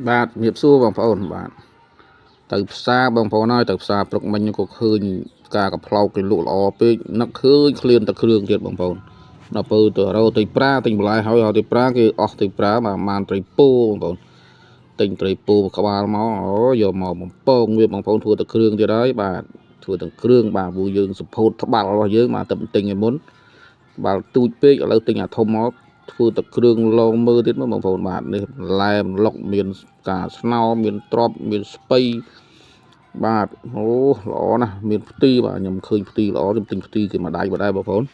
បាទជំរាបសួរបងប្អូនបាទទៅផ្សារបងប្អូនហើយទៅផ្សារព្រឹកមិញក៏ឃើញការកផ្លោកគេលក់ល្អពេកនឹកឃើញឃ្លានតែគ្រឿងទៀតបងប្អូនដល់ពើទៅរោទិញប្រាទិញបន្លែហើយឲ្យទិញប្រាគេអស់ទិញប្រាបាទប្រហែលត្រីពោបងប្អូនទិញត្រីពោក្បាលមកអូយកមកបំពងវាបងប្អូនធ្វើតែគ្រឿងទៀតហើយបាទធ្វើទាំងគ្រឿងបាទព្រោះយើងសភោតត្បាល់របស់យើងបាទតែទិញឲ្យមុនបាល់ទូចពេកឥឡូវទិញអាធំមកធ្វើតែគ្រឿងឡងមើលទៀតបងប្អូនបាទនេះបន្លែបន្លុកមានការស្នោមានទ្របមានស្ពៃបាទអូល្អណាស់មានផ្ទីបាទខ្ញុំឃើញផ្ទីល្អខ្ញុំទិញផ្ទីគេមកដៃបដែរបងប្អូន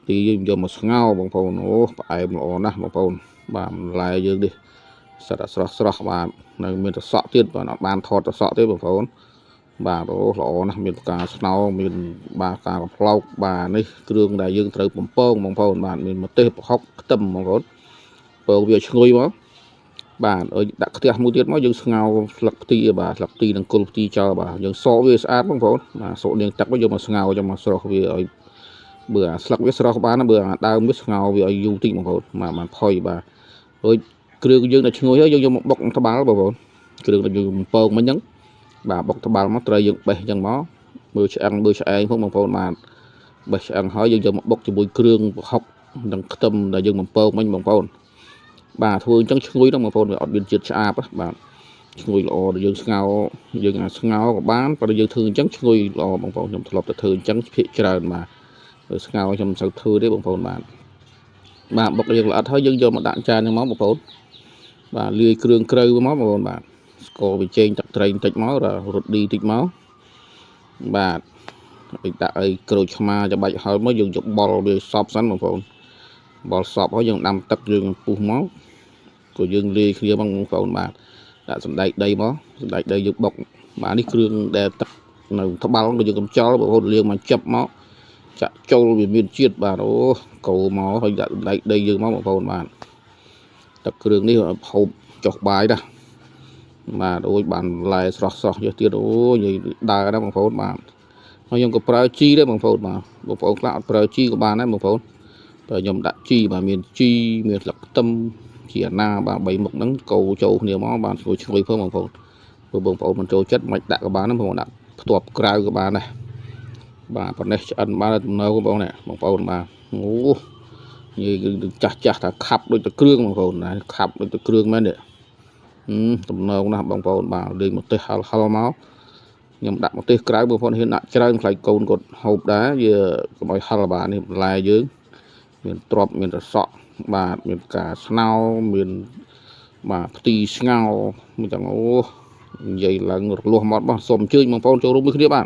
ទីយើងយកមកស្ងោបងប្អូនអូផ្អែមល្អណាស់បងប្អូនបាទបន្លែយើងនេះសិតតែស្រស់បាទនៅមានតសក់ទៀតបាទអត់បានថតតសក់ទេបងប្អូនបាទអូល្អណាស់មានផ្កាស្នោមានបាទការកំប្លោកបាទនេះគ្រឿងដែលយើងត្រូវបំពងបងប្អូនបាទមានម្ទេសប្រហុកខ្ទឹមបងប្អូនពងវាឈ្ងុយមកបាទឲ្យដាក់ខ្ទះមួយទៀតមកយើងស្ងោរស្លឹកផ្ទីបាទស្លឹកផ្ទីនិងគល់ផ្ទីចោលបាទយើងសកវាស្អាតបងប្អូនបាទសកលាងទឹកយកមកស្ងោរយកមកស្រោះវាឲ្យបើអាស្លឹកវាស្រោះបានបើអាដើមវាស្ងោរវាឲ្យយូរតិចបងប្អូនបាទផុយបាទហើយគ្រឿងយើងដែលឈ្ងុយហើយយើងយកមកបុកត្បាល់បងប្អូនគ្រឿងដែលយើងបំពងមិញហ្នឹងបាទបុកត្បាល់មកត្រូវយើងបេះអញ្ចឹងមកមើលឆ្អឹងមើលឆ្អែងផងបងប្អូនបាទបេះឆ្អឹងហើយយើងយកមកបុកជាមួយគ្រឿងប្រហុកនិងខ្ទឹមដែលយើងបំពងមិញបងប្អូនបាទធ្វើអញ្ចឹងឈ្ងុយដល់បងប្អូនវាអត់មានជាតិឆ្អាបបាទឈ្ងុយល្អដែលយើងស្ងោរយើងអាចស្ងោរក៏បានប៉ុន្តែយើងធ្វើអញ្ចឹងឈ្ងុយល្អបងប្អូនខ្ញុំធ្លាប់តែធ្វើអញ្ចឹងភាគច្រើនបាទស្ងោរខ្ញុំមិនសូវធ្វើទេបងប្អូនបាទបុកយើងល្អិតហើយយើងយកមកដាក់ចានហ្នឹងមកបងប្អូនបាទលាយគ្រឿងក្រៅមកបងប្អូនបាទស្ករប៊ីចេងទឹកត្រីបន្តិចមករត់ឌីបន្តិចមកបាទឲ្យដាក់ឲ្យក្រូចឆ្មាច្បាច់ហើយមកយើងយកបល់វាសពសិនបងប្អូនបល់សពហើយយើងដាំទឹកយើងពុះមកក៏យើងលាយគ្នាបងប្អូនបាទដាក់សណ្ដែកដីមកសណ្ដែកដីយើងបុកបាទនេះគ្រឿងដែលទឹកនៅត្បាល់ក៏យើងកំចោលបងប្អូនលាងមកចិបមកចាក់ចូលវាមានជាតិបាទអូកូរមកហើយដាក់សណ្ដែកដីយើងមកបងប្អូនបាទទឹកគ្រឿងនេះហូបចុះបាយណាបាទអូយបានឡែស្រស់យកទៀតអូយដើរណាបងប្អូនបាទហើយខ្ញុំក៏ប្រើជីដែរបងប្អូនបាទបងប្អូនខ្លះអត់ប្រើជីក៏បានដែរបងប្អូនតែខ្ញុំដាក់ជីបាទមានជីមានស្លឹកខ្ទឹមជាណាបាទ3មុខហ្នឹងកូរចូលគ្នាមកបានឈ្ងុយផងបងប្អូនព្រោះបងប្អូនមិនចូលចិត្តមិនដាក់ក៏បានដែរបងប្អូនដាក់ផ្ទាប់ក្រៅក៏បានដែរបាទប៉ុណ្ណេះឆ្អិនបានតែនៅបងប្អូនបងប្អូនបាទអូនិយាយគឺចាស់ថាខាប់ដូចតែគ្រឿងបងប្អូនណាខាប់ដូចតែគ្រឿងមែនទេតំណងណាស់បងប្អូនបាទលេងម្ទេសហឹលមកខ្ញុំដាក់ម្ទេសក្រៅបងប្អូនហ៊ានដាក់ច្រើនខ្លាចកូនគាត់ហូបដែរវាកុំឲ្យហឹលបាទនេះបន្លែយើងមានទ្របមានរសក់បាទមានការស្នោមានបាទផ្ទីស្ងោមានទាំងអូនិយាយឡើងរលាស់មកបាទសូមអញ្ជើញបងប្អូនចូលរួមមួយគ្នាបាទ